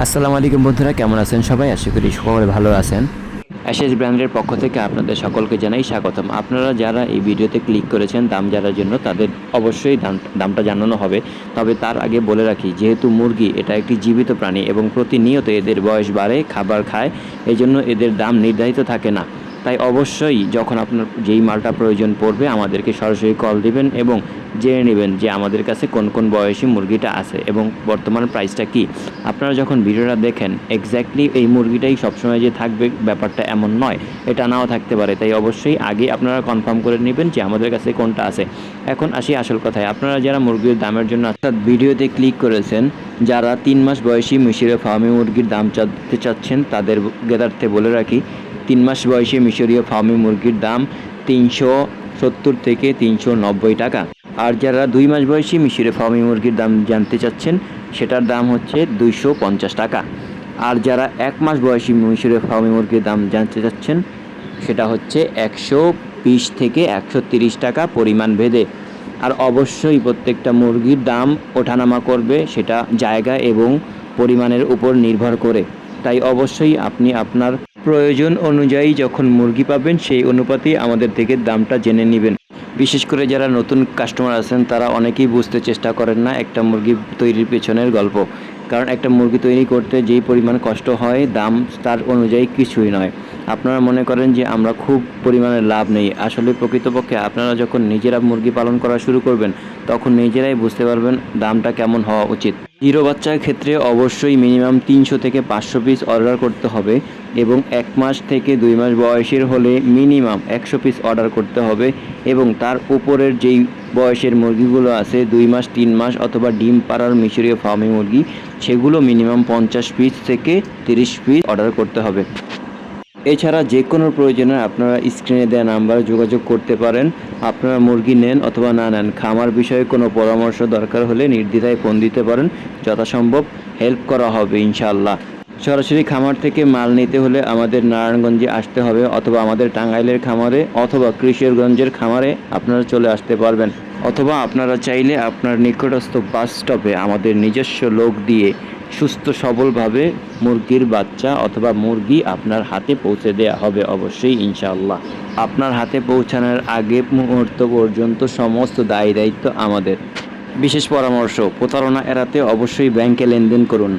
আসসালামু আলাইকুম বন্ধুরা, কেমন আছেন সবাই? আশা করি সকলে ভালো আছেন। অ্যাশেজ ব্র্যান্ডের পক্ষ থেকে আপনাদের সকলকে জানাই স্বাগতম। আপনারা যারা এই ভিডিওতে ক্লিক করেছেন দাম জানার জন্য, তাদের অবশ্যই দামটা জানানো হবে। তবে তার আগে বলে রাখি, যেহেতু মুরগি এটা একটি জীবিত প্রাণী এবং প্রতিনিয়ত এদের বয়স বাড়ে, খাবার খায়, এজন্য এদের দাম নির্ধারিত থাকে না। তাই অবশ্যই যখন আপনার যেই মালটা প্রয়োজন পড়বে আমাদেরকে সরাসরি কল দিবেন এবং জেনে নেবেন যে আমাদের কাছে কোন কোন বয়সী মুরগিটা আছে এবং বর্তমান প্রাইসটা কি। আপনারা যখন ভিডিওটা দেখেন এক্স্যাক্টলি এই মুরগিটাই সবসময় যে থাকবে ব্যাপারটা এমন নয়, এটা নাও থাকতে পারে। তাই অবশ্যই আগে আপনারা কনফার্ম করে নেবেন যে আমাদের কাছে কোনটা আছে। এখন আসি আসল কথায়, আপনারা যারা মুরগির দামের জন্য অর্থাৎ ভিডিওতে ক্লিক করেছেন, যারা 3 মাস বয়সী মিশরীয় ফার্মি মুরগির দাম জানতে চাচ্ছেন, তাদের জ্ঞাতার্থে বলে রাখি 3 মাস বয়সী মিশরীয় ফার্মি মুরগির দাম 370 থেকে 390 টাকা। আর যারা 2 মাস বয়সী মিশরীয় ফার্মি মুরগির দাম জানতে চাচ্ছেন, সেটার দাম হচ্ছে 250 টাকা। আর যারা 1 মাস বয়সী মিশরীয় ফার্মি মুরগির দাম জানতে চাচ্ছেন, সেটা হচ্ছে 120 থেকে 130 টাকা পরিমাণ ভেদে। আর অবশ্যই প্রত্যেকটা মুরগির দাম ওঠানামা করবে, সেটা জায়গা এবং পরিমাণের উপর নির্ভর করে। তাই অবশ্যই আপনি আপনার প্রয়োজন অনুযায়ী যখন মুরগি পাবেন সেই অনুপাতেই আমাদের থেকে দামটা জেনে নেবেন। বিশেষ করে যারা নতুন কাস্টমার আছেন তারা অনেকেই বুঝতে চেষ্টা করেন না একটা মুরগি তৈরির পেছনের গল্প। কারণ একটা মুরগি তৈরি করতে যেই পরিমাণ কষ্ট হয়, দাম তার অনুযায়ী কিছুই নয়। আপনারা মনে করেন যে আমরা খুব পরিমাণে লাভ নেই, আসলে প্রকৃতপক্ষে আপনারা যখন নিজেরা মুরগি পালন করা শুরু করবেন তখন নিজেরাই বুঝতে পারবেন দামটা কেমন হওয়া উচিত। জিরো বাচ্চার ক্ষেত্রে অবশ্যই মিনিমাম 300 থেকে 500 পিস অর্ডার করতে হবে এবং 1 মাস থেকে 2 মাস বয়সের হলে মিনিমাম 100 পিস অর্ডার করতে হবে এবং তার উপরের যেই বয়সের মুরগিগুলো আছে 2 মাস 3 মাস অথবা ডিম পাড়ার মিশরীয় ফার্মি মুরগি, সেগুলো মিনিমাম 50 পিস থেকে 30 পিস অর্ডার করতে হবে। এছাড়া যে কোনো প্রয়োজনে আপনারা স্ক্রিনে দেওয়া নাম্বারে যোগাযোগ করতে পারেন। আপনারা মুরগি নেন অথবা না নেন, খামার বিষয়ে কোনো পরামর্শ দরকার হলে নির্দ্বিধায় ফোন দিতে পারেন, যথাসম্ভব হেল্প করা হবে ইনশাআল্লাহ। সরাসরি খামার থেকে মাল নিতে হলে আমাদের নারায়ণগঞ্জে আসতে হবে অথবা আমাদের টাঙ্গাইলের খামারে অথবা কিশোরগঞ্জের খামারে আপনারা চলে আসতে পারবেন। অথবা আপনারা চাইলে আপনার নিকটস্থ বাস স্টপে আমাদের নিজস্ব লোক দিয়ে সুস্থ সবলভাবে মুরগির বাচ্চা অথবা মুরগি আপনার হাতে পৌঁছে দেওয়া হবে অবশ্যই ইনশাআল্লাহ। আপনার হাতে পৌঁছানোর আগে মুহূর্ত পর্যন্ত সমস্ত দায় দায়িত্ব আমাদের। বিশেষ পরামর্শ, প্রতারণা এড়াতে অবশ্যই ব্যাংকে লেনদেন করুন।